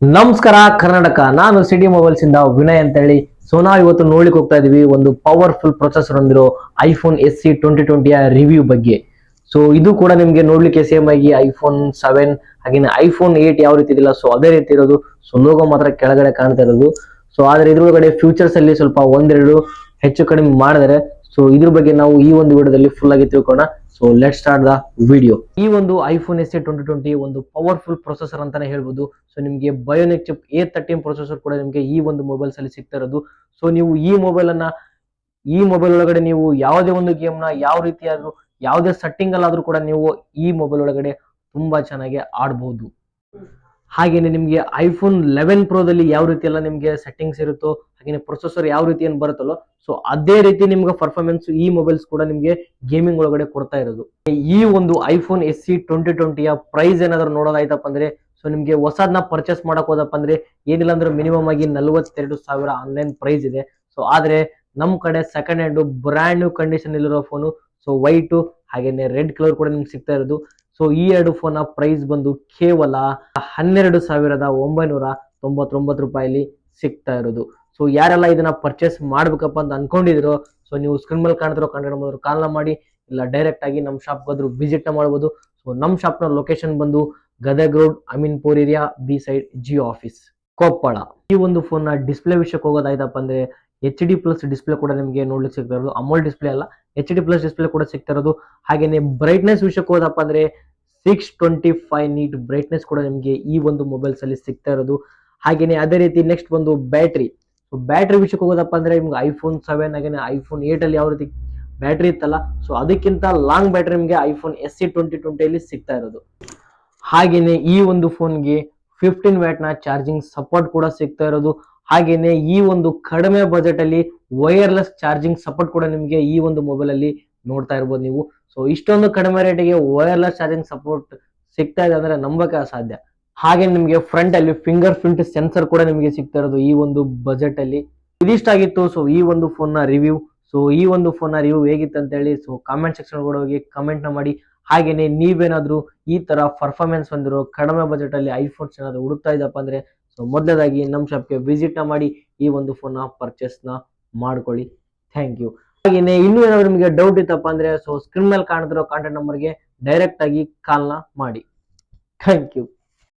ನಮಸ್ಕಾರ ಕರ್ನಾಟಕ, ನಾನು city mobiles ಇಂದ ವಿನಯ್ ಅಂತ ಹೇಳಿ. ಸೊ ನಾವು ಇವತ್ತು ನೋಡ್ಲಿಕ್ಕೆ ಹೋಗ್ತಾ ಇದೀವಿ ಒಂದು ಪವರ್ಫುಲ್ ಪ್ರೊಸೆಸರ್ ಹೊಂದಿರೋ ಐಫೋನ್ SE 2020ಯ ರಿವ್ಯೂ ಬಗ್ಗೆ. ಸೊ ಇದು ಕೂಡ ನಿಮ್ಗೆ ನೋಡ್ಲಿಕ್ಕೆ ಸೇಮ್ ಆಗಿ ಐಫೋನ್ 7 ಹಾಗೇನೆ ಐಫೋನ್ 8 ಯಾವ ರೀತಿ ಇದೆಯಲ್ಲ, ಸೊ ಅದೇ ರೀತಿ ಇರೋದು. ಸೊ ಲೋಗೋ ಮಾತ್ರ ಕೆಳಗಡೆ ಕಾಣ್ತಾ ಇರೋದು. ಸೊ ಆದ್ರೆ ಇದ್ರೊಳಗಡೆ ಫ್ಯೂಚರ್ಸ್ ಅಲ್ಲಿ ಸ್ವಲ್ಪ ಒಂದೆರಡು ಹೆಚ್ಚು ಕಡಿಮೆ ಮಾಡಿದರೆ. ಸೊ ಇದ್ರ ಬಗ್ಗೆ ನಾವು ಈ ಒಂದು ವಿಡಿಯೋದಲ್ಲಿ ಫುಲ್ ಆಗಿ ತಿಳ್ಕೊಳ್ಳೋಣ. So let start the video. ಈ ಒಂದು ಐಫೋನ್ SE 2020 ಒಂದು ಪವರ್ಫುಲ್ ಪ್ರೊಸೆಸರ್ ಅಂತಾನೆ ಹೇಳ್ಬೋದು. ಸೊ ನಿಮಗೆ ಬಯೋನಿಕ್ ಚಿಪ್ A13 ಪ್ರೊಸೆಸರ್ ಕೂಡ ನಿಮಗೆ ಈ ಒಂದು ಮೊಬೈಲ್ಸ್ ಅಲ್ಲಿ ಸಿಗ್ತಾ ಇರೋದು. ಸೊ ನೀವು ಈ ಮೊಬೈಲ್ ಒಳಗಡೆ ನೀವು ಯಾವುದೇ ಒಂದು ಗೇಮ್ ನ ಯಾವ ರೀತಿಯಾದ್ರೂ ಯಾವುದೇ ಸೆಟ್ಟಿಂಗ್ ಅಲ್ಲಾದ್ರೂ ಕೂಡ ನೀವು ಈ ಮೊಬೈಲ್ ಒಳಗಡೆ ತುಂಬಾ ಚೆನ್ನಾಗಿ ಆಡಬಹುದು. ಹಾಗೇನೆ ನಿಮ್ಗೆ ಐಫೋನ್ 11 ಪ್ರೋದಲ್ಲಿ ಯಾವ ರೀತಿ ಎಲ್ಲ ನಿಮ್ಗೆ ಸೆಟ್ಟಿಂಗ್ಸ್ ಇರುತ್ತೋ, ಹಾಗೇನೆ ಪ್ರೊಸೆಸರ್ ಯಾವ ರೀತಿ ಏನ್ ಬರುತ್ತಲ್ಲೋ, ಸೊ ಅದೇ ರೀತಿ ನಿಮ್ಗೆ ಪರ್ಫಾರ್ಮೆನ್ಸ್ ಈ ಮೊಬೈಲ್ಸ್ ಕೂಡ ನಿಮ್ಗೆ ಗೇಮಿಂಗ್ ಒಳಗಡೆ ಕೊಡ್ತಾ ಇರೋದು. ಈ ಒಂದು ಐಫೋನ್ SE 2020ಯ ಪ್ರೈಸ್ ಏನಾದ್ರು ನೋಡೋದಾಯ್ತಪ್ಪ ಅಂದ್ರೆ, ಸೊ ನಿಮ್ಗೆ ಹೊಸದನ್ನ ಪರ್ಚೇಸ್ ಮಾಡಕ್ ಹೋದಪ್ಪ ಅಂದ್ರೆ ಏನಿಲ್ಲ ಅಂದ್ರೆ ಮಿನಿಮಮ್ ಆಗಿ 42,000 ಆನ್ಲೈನ್ ಪ್ರೈಸ್ ಇದೆ. ಸೊ ಆದ್ರೆ ನಮ್ ಕಡೆ second hand brand new condition ಇಲ್ಲಿರೋ ಫೋನು, ಸೊ ವೈಟ್ ಹಾಗೇನೆ ರೆಡ್ ಕಲರ್ ಕೂಡ ನಿಮ್ಗೆ ಸಿಗ್ತಾ ಇರೋದು. ಸೊ ಈ ಎರಡು ಫೋನ್ ಪ್ರೈಸ್ ಬಂದು ಕೇವಲ 12,999 ರೂಪಾಯಿಲಿ ಸಿಗ್ತಾ ಇರೋದು. ಸೊ ಯಾರೆಲ್ಲ ಇದನ್ನ ಪರ್ಚೇಸ್ ಮಾಡ್ಬೇಕಪ್ಪ ಅಂತ ಅನ್ಕೊಂಡಿದ್ರು, ಸೊ ನೀವು ಸ್ಕ್ರೀನ್ ಮೇಲೆ ಕಾಣ್ತಿರೋ ಕಾಂಟ್ಯಾಕ್ಟ್ ನಂಬರ್ ಕಾಲ್ ಮಾಡಿ, ಇಲ್ಲ ಡೈರೆಕ್ಟ್ ಆಗಿ ನಮ್ಮ ಶಾಪ್ ಬಂದ್ರು ವಿಸಿಟ್ ಮಾಡಬಹುದು. ಸೊ ನಮ್ಮ ಶಾಪ್ ನ ಲೊಕೇಶನ್ ಬಂದು Gadag road, Aminpur area, B side, Jio office, Koppal. ಈ ಒಂದು ಫೋನ್ ನ ಡಿಸ್ಪ್ಲೇ ವಿಷಯಕ್ಕೆ ಹೋಗೋದಾಯ್ತಪ್ಪ ಅಂದ್ರೆ HD+ ಡಿಸ್ಪ್ಲೇ ಕೂಡ ನಿಮಗೆ ನೋಡ್ಲಿಕ್ಕೆ ಸಿಗ್ತಾ ಇರೋದು. ಅಮೋಲ್ ಡಿಸ್ಪ್ಲೇ ಅಲ್ಲ, HD+ ಡಿಸ್ಪ್ಲೇ ಕೂಡ ಸಿಗ್ತಾ ಇರೋದು. ಹಾಗೇನೆ ಬ್ರೈಟ್ನೆಸ್ ವಿಷಯಕ್ಕೆ ಹೋದಪ್ಪ ಅಂದ್ರೆ 625 ನೀಟ್ ಬ್ರೈಟ್ನೆಸ್ ಕೂಡ ನಿಮಗೆ ಈ ಒಂದು ಮೊಬೈಲ್ಸ್ ಅಲ್ಲಿ ಸಿಗ್ತಾ ಇರೋದು. ಹಾಗೇನೆ ಅದೇ ರೀತಿ ನೆಕ್ಸ್ಟ್ ಬಂದು ಬ್ಯಾಟ್ರಿ. ಬ್ಯಾಟ್ರಿ ವಿಷಯಕ್ಕೆ ಹೋಗೋದಪ್ಪ ಅಂದ್ರೆ ನಿಮ್ಗೆ ಐಫೋನ್ 7 ಹಾಗೇನೆ ಐಫೋನ್ 8 ಅಲ್ಲಿ ಯಾವ ರೀತಿ ಬ್ಯಾಟ್ರಿ ಇತ್ತಲ್ಲ, ಸೊ ಅದಕ್ಕಿಂತ ಲಾಂಗ್ ಬ್ಯಾಟ್ರಿ ನಿಮಗೆ ಐಫೋನ್ SE 2020 ಅಲ್ಲಿ ಸಿಗ್ತಾ ಇರೋದು. ಹಾಗೇನೆ ಈ ಒಂದು ಫೋನ್ಗೆ 15 ವ್ಯಾಟ್ ನ ಚಾರ್ಜಿಂಗ್ ಸಪೋರ್ಟ್ ಕೂಡ ಸಿಗ್ತಾ ಇರೋದು. ಹಾಗೇನೆ ಈ ಒಂದು ಕಡಿಮೆ ಬಜೆಟ್ ಅಲ್ಲಿ ವೈರ್ಲೆಸ್ ಚಾರ್ಜಿಂಗ್ ಸಪೋರ್ಟ್ ಕೂಡ ನಿಮಗೆ ಈ ಒಂದು ಮೊಬೈಲ್ ಅಲ್ಲಿ ನೋಡ್ತಾ ಇರ್ಬೋದು ನೀವು. ಸೊ ಇಷ್ಟೊಂದು ಕಡಿಮೆ ರೇಟಿಗೆ ವೈರ್ಲೆಸ್ ಚಾರ್ಜಿಂಗ್ ಸಪೋರ್ಟ್ ಸಿಗ್ತಾ ಇದೆ ಅಂದ್ರೆ ನಂಬಕ್ಕೆ ಅಸಾಧ್ಯ. ಹಾಗೆ ನಿಮಗೆ ಫ್ರಂಟ್ ಅಲ್ಲಿ ಫಿಂಗರ್ ಪ್ರಿಂಟ್ ಸೆನ್ಸರ್ ಕೂಡ ನಿಮಗೆ ಸಿಗ್ತಾ ಇರೋದು ಈ ಒಂದು ಬಜೆಟ್ ಅಲ್ಲಿ. ಇದಿಷ್ಟಾಗಿತ್ತು ಸೊ ಈ ಒಂದು ಫೋನ್ ನ ರಿವ್ಯೂ. ಸೊ ಈ ಒಂದು ಫೋನ್ ನ ರಿವ್ಯೂ ಹೇಗಿತ್ತು ಅಂತ ಹೇಳಿ ಸೊ ಕಾಮೆಂಟ್ ಸೆಕ್ಷನ್ ಕೂಡ ಹೋಗಿ ಕಮೆಂಟ್ ನ ಮಾಡಿ. ಹಾಗೇನೆ ನೀವೇನಾದ್ರೂ ಈ ತರ ಪರ್ಫಾರ್ಮೆನ್ಸ್ ಹೊಂದಿರೋ ಕಡಿಮೆ ಬಜೆಟ್ ಅಲ್ಲಿ ಐಫೋನ್ಸ್ ಏನಾದ್ರು ಹುಡುಕ್ತಾ ಇದ್ದಪ್ಪ ಅಂದ್ರೆ, ಸೊ ಮೊದಲದಾಗಿ ನಮ್ಮ ಶಾಪ್ಗೆ ವಿಸಿಟ್ ನ ಮಾಡಿ ಈ ಒಂದು ಫೋನ್ ನ ಪರ್ಚೇಸ್ ನ ಮಾಡ್ಕೊಳ್ಳಿ. Thank you. ಹಾಗೇನೆ ಇನ್ನೂ ಏನಾದ್ರು ನಿಮಗೆ ಡೌಟ್ ಇತ್ತಪ್ಪ ಅಂದ್ರೆ ಸೊ ಸ್ಕ್ರೀನ್ ಮೇಲೆ ಕಾಣ್ತಿರೋ ಕಾಂಟ್ಯಾಕ್ಟ್ ನಂಬರ್ಗೆ ಡೈರೆಕ್ಟ್ ಆಗಿ ಕಾಲ್ ನ ಮಾಡಿ. Thank you.